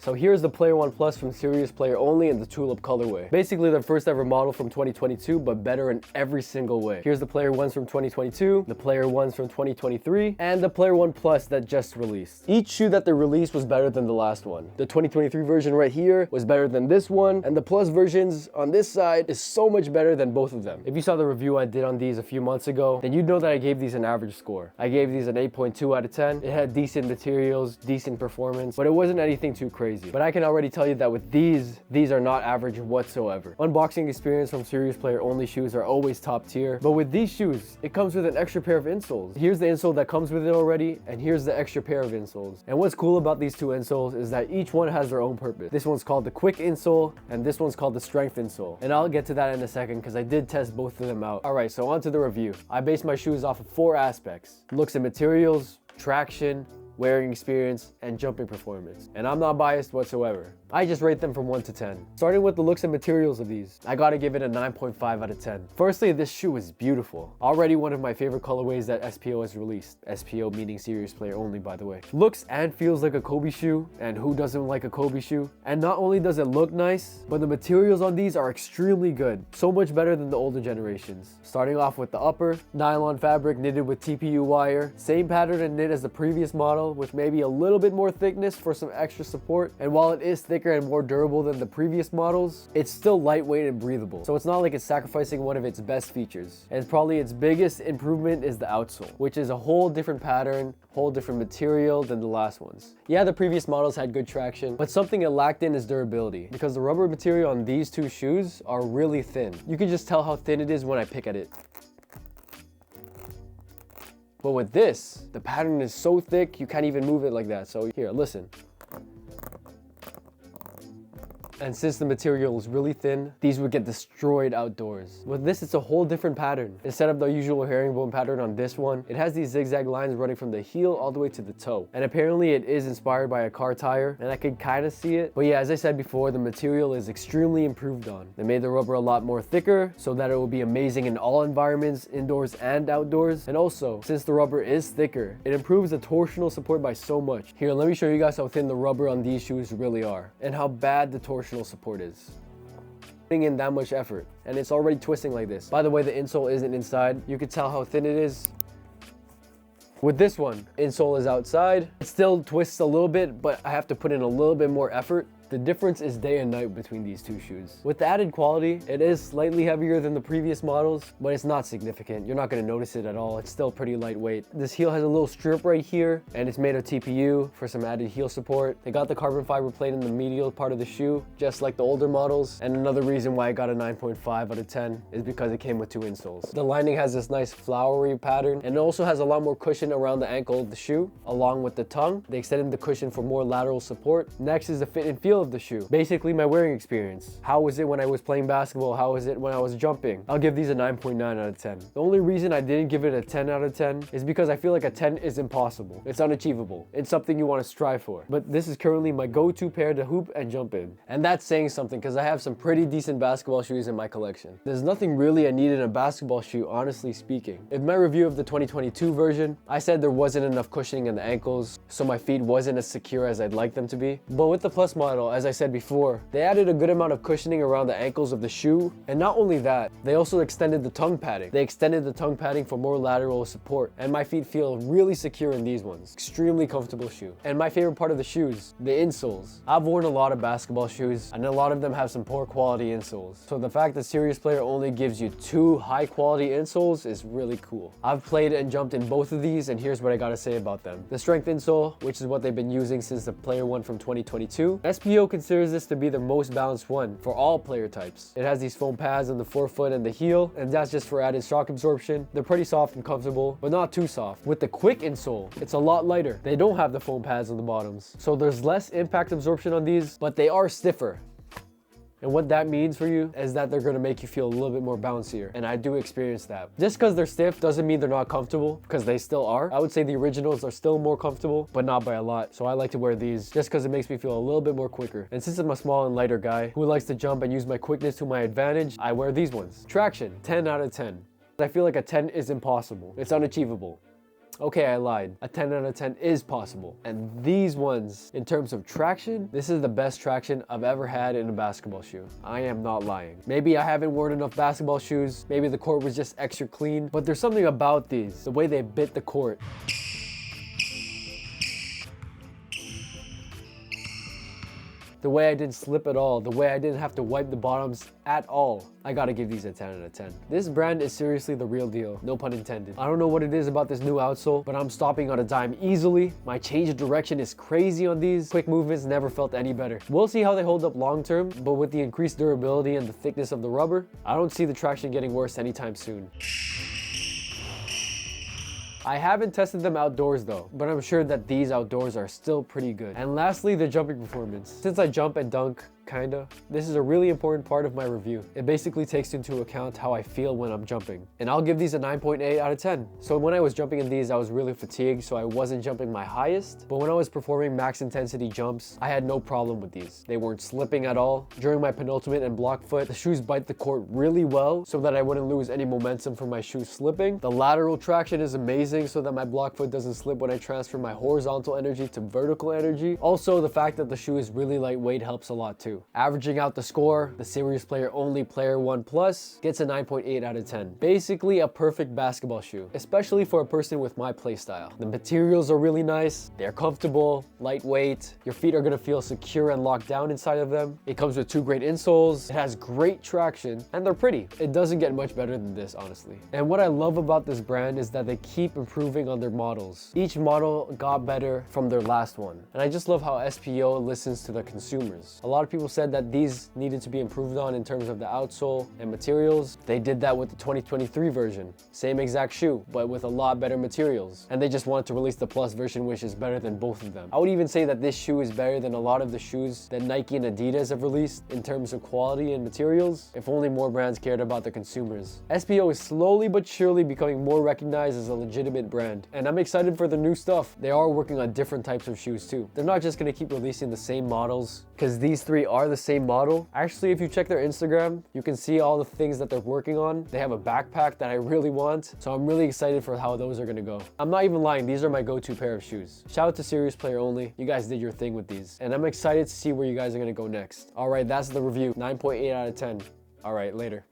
So here's the Player One Plus from Serious Player Only in the Tulip colorway. Basically the first ever model from 2022, but better in every single way. Here's the Player Ones from 2022, the Player Ones from 2023, and the Player One Plus that just released. Each shoe that they released was better than the last one. The 2023 version right here was better than this one, and the Plus versions on this side is so much better than both of them. If you saw the review I did on these a few months ago, then you'd know that I gave these an average score. I gave these an 8.2 out of 10. It had decent materials, decent performance, but it wasn't anything too crazy. But I can already tell you that with these are not average whatsoever. Unboxing experience from Serious Player Only shoes are always top tier, but with these shoes, it comes with an extra pair of insoles. Here's the insole that comes with it already, and here's the extra pair of insoles. And what's cool about these two insoles is that each one has their own purpose. This one's called the Quick insole, and this one's called the Strength insole. And I'll get to that in a second because I did test both of them out. Alright, so on to the review. I based my shoes off of 4 aspects: looks and materials, traction, wearing experience, and jumping performance. And I'm not biased whatsoever. I just rate them from 1 to 10. Starting with the looks and materials of these, I gotta give it a 9.5 out of 10. Firstly, this shoe is beautiful. Already one of my favorite colorways that SPO has released. SPO meaning Serious Player Only, by the way. Looks and feels like a Kobe shoe, and who doesn't like a Kobe shoe? And not only does it look nice, but the materials on these are extremely good. So much better than the older generations. Starting off with the upper, nylon fabric knitted with TPU wire. Same pattern and knit as the previous model, with maybe a little bit more thickness for some extra support. And while it is thicker and more durable than the previous models, it's still lightweight and breathable. So it's not like it's sacrificing one of its best features. And probably its biggest improvement is the outsole, which is a whole different pattern, whole different material than the last ones. Yeah, the previous models had good traction, but something it lacked in is durability, because the rubber material on these two shoes are really thin. You can just tell how thin it is when I pick at it. But with this, the pattern is so thick, you can't even move it like that. So here, listen. And since the material is really thin, these would get destroyed outdoors. With this, it's a whole different pattern. Instead of the usual herringbone pattern on this one, it has these zigzag lines running from the heel all the way to the toe. And apparently it is inspired by a car tire, and I could kind of see it. But yeah, as I said before, the material is extremely improved on. They made the rubber a lot more thicker so that it will be amazing in all environments, indoors and outdoors. And also, since the rubber is thicker, it improves the torsional support by so much. Here, let me show you guys how thin the rubber on these shoes really are, and how bad the torsional support is. Putting in that much effort, and it's already twisting like this. By the way, the insole isn't inside. You can tell how thin it is. With this one, insole is outside. It still twists a little bit, but I have to put in a little bit more effort. The difference is day and night between these two shoes. With the added quality, it is slightly heavier than the previous models, but it's not significant. You're not gonna notice it at all. It's still pretty lightweight. This heel has a little strip right here, and it's made of TPU for some added heel support. They got the carbon fiber plate in the medial part of the shoe, just like the older models. And another reason why I got a 9.5 out of 10 is because it came with 2 insoles. The lining has this nice flowery pattern, and it also has a lot more cushion around the ankle of the shoe, along with the tongue. They extended the cushion for more lateral support. Next is the fit and feel of the shoe. Basically my wearing experience. How was it when I was playing basketball? How was it when I was jumping? I'll give these a 9.9 out of 10. The only reason I didn't give it a 10 out of 10 is because I feel like a 10 is impossible. It's unachievable. It's something you want to strive for. But this is currently my go-to pair to hoop and jump in. And that's saying something because I have some pretty decent basketball shoes in my collection. There's nothing really I need in a basketball shoe, honestly speaking. In my review of the 2022 version, I said there wasn't enough cushioning in the ankles, so my feet wasn't as secure as I'd like them to be. But with the Plus model, as I said before, they added a good amount of cushioning around the ankles of the shoe, and not only that, they also extended the tongue padding. They extended the tongue padding for more lateral support, and my feet feel really secure in these ones. Extremely comfortable shoe. And my favorite part of the shoes, the insoles. I've worn a lot of basketball shoes, and a lot of them have some poor quality insoles. So the fact that Serious Player Only gives you 2 high quality insoles is really cool. I've played and jumped in both of these, and here's what I gotta say about them. The Strength insole, which is what they've been using since the Player One from 2022. SPO considers this to be the most balanced one for all player types. It has these foam pads on the forefoot and the heel, and that's just for added shock absorption. They're pretty soft and comfortable, but not too soft. With the Quick insole, it's a lot lighter. They don't have the foam pads on the bottoms, so there's less impact absorption on these, but they are stiffer. And what that means for you is that they're gonna make you feel a little bit more bouncier. And I do experience that. Just because they're stiff doesn't mean they're not comfortable, because they still are. I would say the originals are still more comfortable, but not by a lot. So I like to wear these just because it makes me feel a little bit more quicker. And since I'm a small and lighter guy who likes to jump and use my quickness to my advantage, I wear these ones. Traction, 10 out of 10. I feel like a 10 is impossible. It's unachievable. Okay, I lied. A 10 out of 10 is possible. And these ones, in terms of traction, this is the best traction I've ever had in a basketball shoe. I am not lying. Maybe I haven't worn enough basketball shoes, maybe the court was just extra clean, but there's something about these, the way they bit the court. The way I didn't slip at all, the way I didn't have to wipe the bottoms at all. I gotta give these a 10 out of 10. This brand is seriously the real deal, no pun intended. I don't know what it is about this new outsole, but I'm stopping on a dime easily. My change of direction is crazy on these. Quick movements never felt any better. We'll see how they hold up long term, but with the increased durability and the thickness of the rubber, I don't see the traction getting worse anytime soon. I haven't tested them outdoors though, but I'm sure that these outdoors are still pretty good. And lastly, the jumping performance. Since I jump and dunk, kinda, this is a really important part of my review. It basically takes into account how I feel when I'm jumping. And I'll give these a 9.8 out of 10. So when I was jumping in these, I was really fatigued, so I wasn't jumping my highest. But when I was performing max intensity jumps, I had no problem with these. They weren't slipping at all. During my penultimate and block foot, the shoes bite the court really well so that I wouldn't lose any momentum from my shoes slipping. The lateral traction is amazing so that my block foot doesn't slip when I transfer my horizontal energy to vertical energy. Also, the fact that the shoe is really lightweight helps a lot too. Averaging out the score, the SeriousPlayerOnly Player 1 Plus gets a 9.8 out of 10. Basically a perfect basketball shoe, especially for a person with my playstyle. The materials are really nice, they're comfortable, lightweight, your feet are gonna feel secure and locked down inside of them. It comes with 2 great insoles, it has great traction, and they're pretty. It doesn't get much better than this, honestly. And what I love about this brand is that they keep improving on their models. Each model got better from their last one. And I just love how SPO listens to the consumers. A lot of people said that these needed to be improved on in terms of the outsole and materials. They did that with the 2023 version. Same exact shoe, but with a lot better materials. And they just wanted to release the Plus version, which is better than both of them. I would even say that this shoe is better than a lot of the shoes that Nike and Adidas have released in terms of quality and materials, if only more brands cared about the consumers. SPO is slowly but surely becoming more recognized as a legitimate brand. And I'm excited for the new stuff. They are working on different types of shoes too. They're not just gonna keep releasing the same models, because these 3 are the same model. Actually, if you check their Instagram, you can see all the things that they're working on. They have a backpack that I really want, so I'm really excited for how those are gonna go. I'm not even lying, these are my go-to pair of shoes. Shout out to SeriousPlayerOnly. You guys did your thing with these, and I'm excited to see where you guys are gonna go next. All right, that's the review. 9.8 out of 10. All right, later.